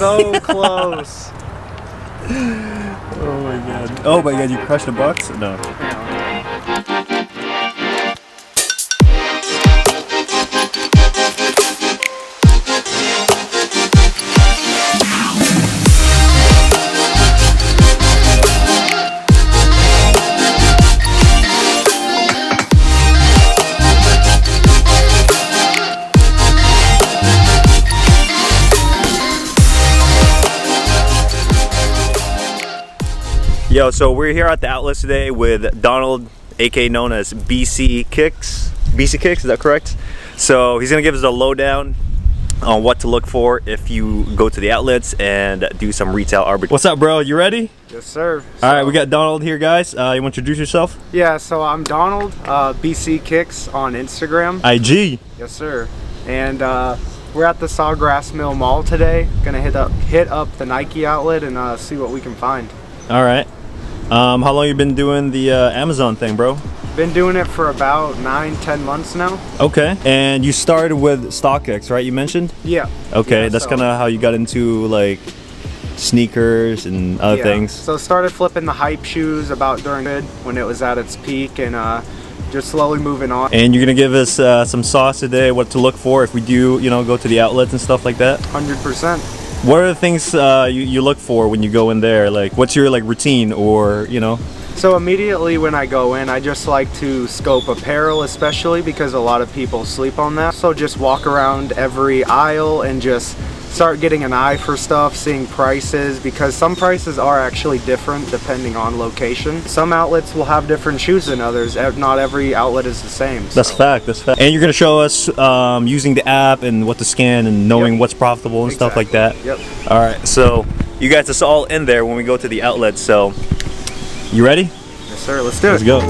So close. Oh my god. Oh my god, you crushed the box? No. Yo, so we're here at the outlets today with Donald, aka known as BC Kicks. BC Kicks, is that correct? So he's gonna give us a lowdown on what to look for if you go to the outlets and do some retail arbitrage. What's up, bro? You ready? Yes, sir. All right, we got Donald here, guys. You want to introduce yourself? Yeah, so I'm Donald, BC Kicks on Instagram. IG. Yes, sir. And we're at the Sawgrass Mill Mall today. Gonna hit up the Nike outlet and see what we can find. All right. How long you been doing the Amazon thing, bro? Been doing it for about 9-10 months now. Okay. And you started with StockX, right? You mentioned? Yeah. Okay, yeah, that's kind of how you got into like sneakers and other things. So started flipping the hype shoes about during it when it was at its peak, and just slowly moving on. And you're gonna give us some sauce today, what to look for if we do, you know, go to the outlets and stuff like that? 100%. What are the things you look for when you go in there? Like, what's your like routine, or you know? So immediately when I go in, I just like to scope apparel, especially because a lot of people sleep on that. So just walk around every aisle and just start getting an eye for stuff, seeing prices, because some prices are actually different depending on location. Some outlets will have different shoes than others. Not every outlet is the same. That's fact, that's fact. And you're gonna show us using the app and what to scan and knowing what's profitable and stuff like that. Yep. All right, so you guys, it's all in there when we go to the outlets. So you ready? Yes, sir. Let's do it. Let's go.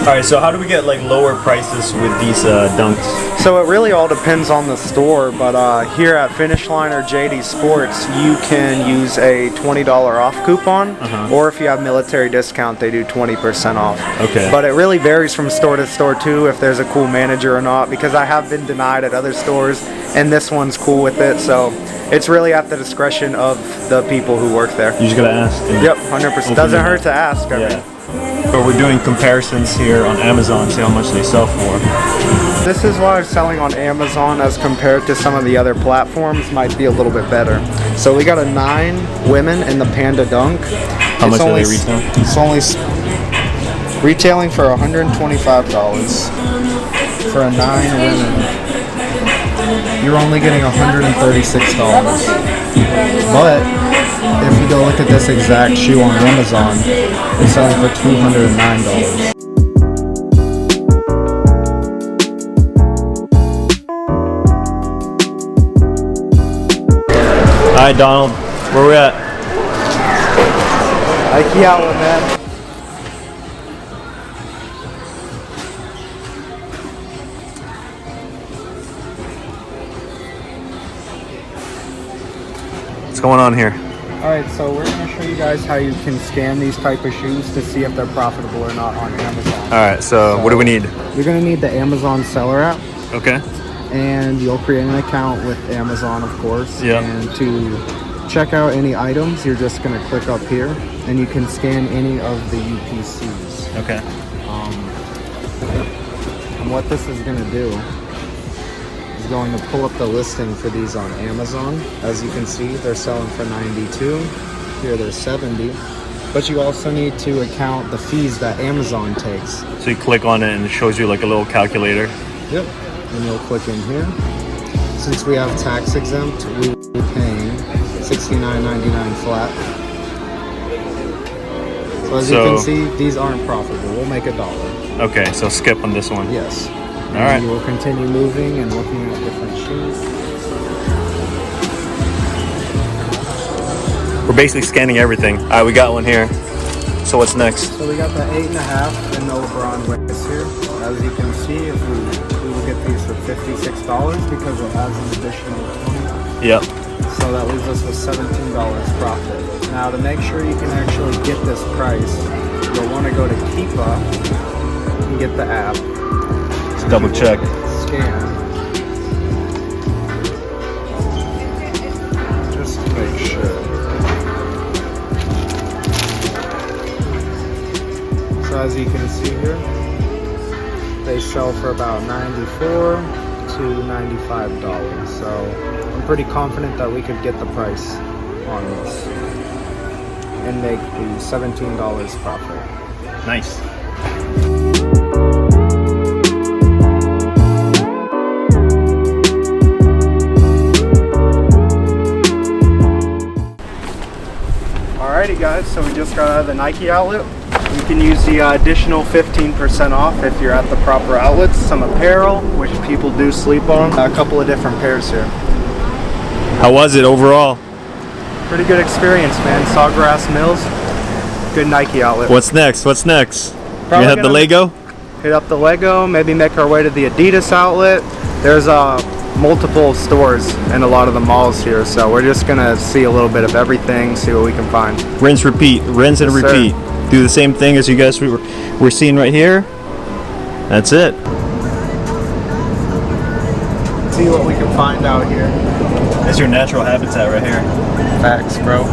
Alright, so how do we get like lower prices with these dunks? So it really all depends on the store, but here at Finish Line or JD Sports, you can use a $20 off coupon, or if you have military discount, they do 20% off. Okay. But it really varies from store to store too, if there's a cool manager or not, because I have been denied at other stores, and this one's cool with it, so it's really at the discretion of the people who work there. You just gotta ask. Yep, 100%. Doesn't hurt to ask. I mean. So we're doing comparisons here on Amazon, see how much they sell for. This is why selling on Amazon as compared to some of the other platforms might be a little bit better. So we got a 9 women in the Panda Dunk. How much are they retail? It's only retailing for $125 for a 9 women. You're only getting $136. But if you go look at this exact shoe on Amazon, it's selling for $209. Alright, Donald, where we at? Nike outlet, man. What's going on here? Alright, so we're going to show you guys how you can scan these type of shoes to see if they're profitable or not on Amazon. Alright, so what do we need? You're going to need the Amazon seller app. Okay. And you'll create an account with Amazon, of course. Yeah. And to check out any items, you're just going to click up here, and you can scan any of the UPCs. Okay. And what this is going to do is going to pull up the listing for these on Amazon. As you can see, they're selling for $92. Here they're $70. But you also need to account the fees that Amazon takes. So you click on it and it shows you like a little calculator. Yep. And you'll click in here. Since we have tax exempt, we will be paying $69.99 flat. So as you can see, these aren't profitable. We'll make $1. Okay, so skip on this one. Yes. All right. You will continue moving and looking at different shoes. We're basically scanning everything. All right, we got one here. So what's next? So we got the 8.5 in the LeBron waist here. As you can see, if we will get these for $56 because it has an additional 20. Yep. So that leaves us with $17 profit. Now to make sure you can actually get this price, you'll want to go to Keepa and get the app. Let's double check. Scan. Just to make sure. So as you can see here, they sell for about $94 to $95. So I'm pretty confident that we could get the price on this and make the $17 profit. Nice. Alrighty guys, so we just got out of the Nike outlet. You can use the additional 15% off if you're at the proper outlets. Some apparel, which people do sleep on. A couple of different pairs here. How was it overall? Pretty good experience, man. Sawgrass Mills, good Nike outlet. What's next? What's next? Probably You have the Lego? Hit up the Lego, maybe make our way to the Adidas outlet. There's multiple stores in a lot of the malls here, so we're just gonna see a little bit of everything, see what we can find. Rinse, repeat, rinse and Yes, repeat. sir. Do the same thing as you guys we're seeing right here. That's it. See what we can find out here. That's your natural habitat right here. Facts, bro.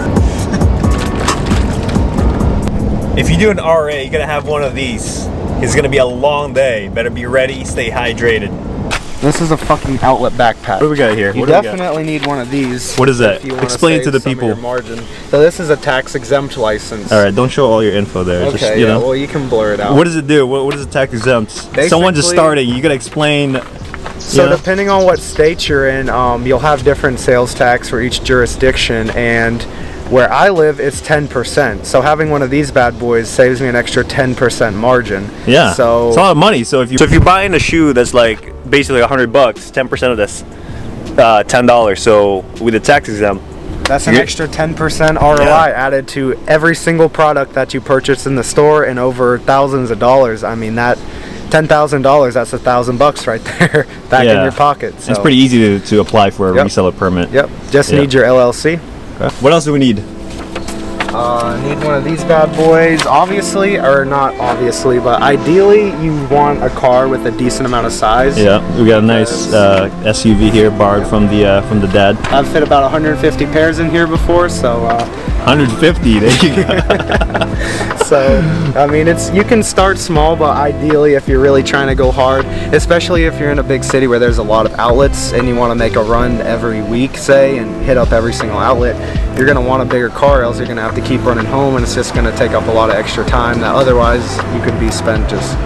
If you do an RA, you're gonna have one of these. It's gonna be a long day. Better be ready, stay hydrated. This is a fucking outlet backpack. What do we got here? You What do we got? definitely need one of these. What is that? if you wanna Explain save to the some of people. your margin. So this is a tax exempt license. All right, don't show all your info there. Okay, just, you yeah, know. well you can blur it out. What does it do? What is a tax exempt? Someone just Basically- starting. You gotta explain. So you know? depending on what state you're in, you'll have different sales tax for each jurisdiction, and where I live, it's 10%. So having one of these bad boys saves me an extra 10% margin. Yeah. So it's a lot of money. So if you're buying a shoe that's like basically $100, 10% of this, $10. So with the tax exempt, that's an extra 10% ROI added to every single product that you purchase in the store, and over thousands of dollars. I mean, that $10,000, that's $1,000 right there back in your pocket. So. It's pretty easy to apply for a reseller permit. Yep. Just need your LLC. Okay. What else do we need? Need one of these bad boys, obviously, or not obviously, but ideally you want a car with a decent amount of size. Yeah, we got a nice SUV here, borrowed from the dad. I've fit about 150 pairs in here before, so 150, there you go. so I mean, you can start small, but ideally if you're really trying to go hard, especially if you're in a big city where there's a lot of outlets and you want to make a run every week, say, and hit up every single outlet, you're going to want a bigger car, else you're going to have to keep running home, and it's just going to take up a lot of extra time that otherwise you could be spent just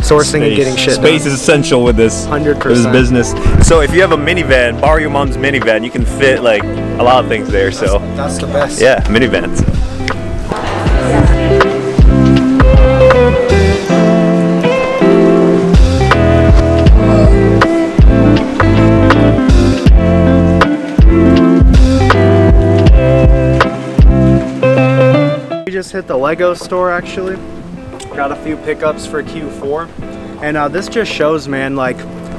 sourcing and getting shit done. Space is essential with this 100%. With this business. So if you have a minivan, borrow your mom's minivan, you can fit like a lot of things there. So that's the best. Yeah, minivans. Just hit the Lego store actually. Got a few pickups for Q4, and this just shows, man, like,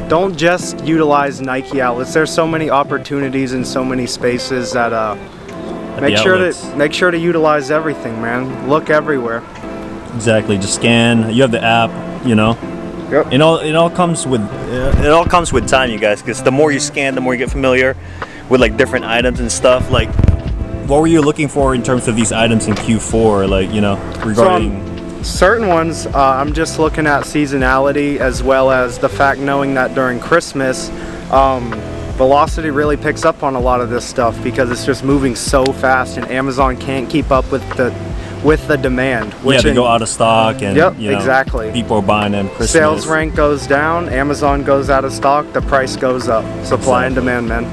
don't just utilize Nike outlets. There's so many opportunities in so many spaces that make sure to utilize everything, man. Look everywhere. Exactly. Just scan. You have the app, you know. Yep. It all comes with time, you guys, because the more you scan, the more you get familiar with like different items and stuff. Like, what were you looking for in terms of these items in Q4? Like, you know, regarding certain ones, I'm just looking at seasonality, as well as the fact knowing that during Christmas, velocity really picks up on a lot of this stuff because it's just moving so fast, and Amazon can't keep up with the demand. Which they go out of stock, and you know, exactly. People are buying them. Christmas. Sales rank goes down, Amazon goes out of stock, the price goes up. Supply and demand, man.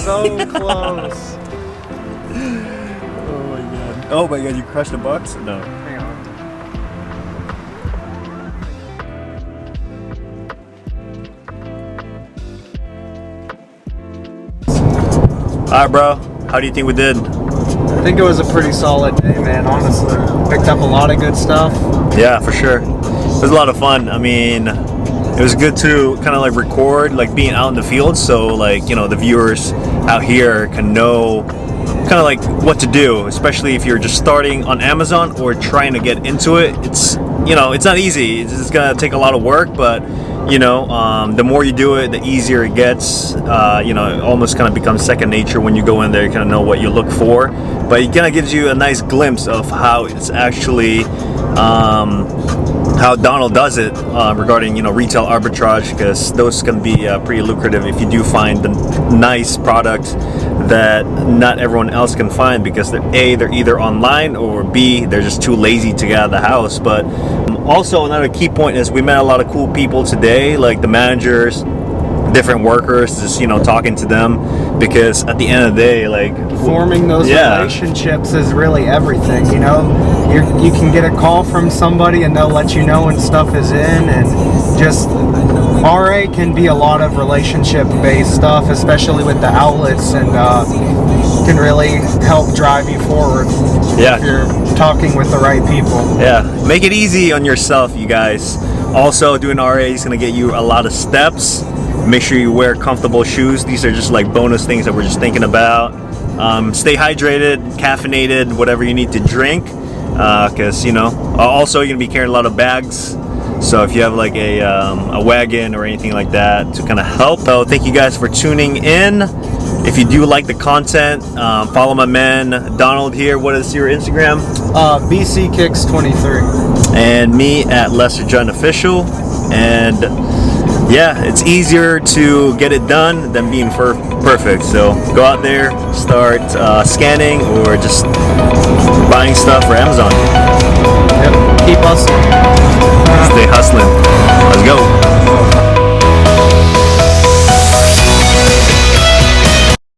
So close. Oh my god. Oh my god, you crushed the box? No. Hang on. Alright, bro. How do you think we did? I think it was a pretty solid day, man, honestly. Picked up a lot of good stuff. Yeah, for sure. It was a lot of fun. I mean, it was good to kind of like record like being out in the field, so like, you know, the viewers out here can know kind of like what to do, especially if you're just starting on Amazon or trying to get into it. It's, you know, it's not easy. It's gonna take a lot of work, but you know, the more you do it, the easier it gets. You know, it almost kind of becomes second nature when you go in there. You kind of know what you look for, but it kind of gives you a nice glimpse of how it's actually how Donald does it regarding, you know, retail arbitrage, because those can be pretty lucrative if you do find the nice product that not everyone else can find, because they're either online, or B, they're just too lazy to get out of the house. But also another key point is we met a lot of cool people today, like the managers, different workers, just, you know, talking to them, because at the end of the day, like, forming those relationships is really everything. You know, you can get a call from somebody and they'll let you know when stuff is in, and just RA can be a lot of relationship based stuff, especially with the outlets, and can really help drive you forward if you're talking with the right people. Make it easy on yourself, you guys. Also, doing RA is going to get you a lot of steps. Make sure you wear comfortable shoes. These are just like bonus things that we're just thinking about. Stay hydrated, caffeinated, whatever you need to drink, because, you know, also you're going to be carrying a lot of bags. So if you have like a wagon or anything like that to kind of help. So thank you guys for tuning in. If you do like the content, follow my man Donald here. What is your Instagram? BC Kicks 23. And me at Lester John Official. And yeah, it's easier to get it done than being perfect. So go out there, start scanning, or just buying stuff for Amazon. Yep. Keep hustling. Stay hustling. Let's go.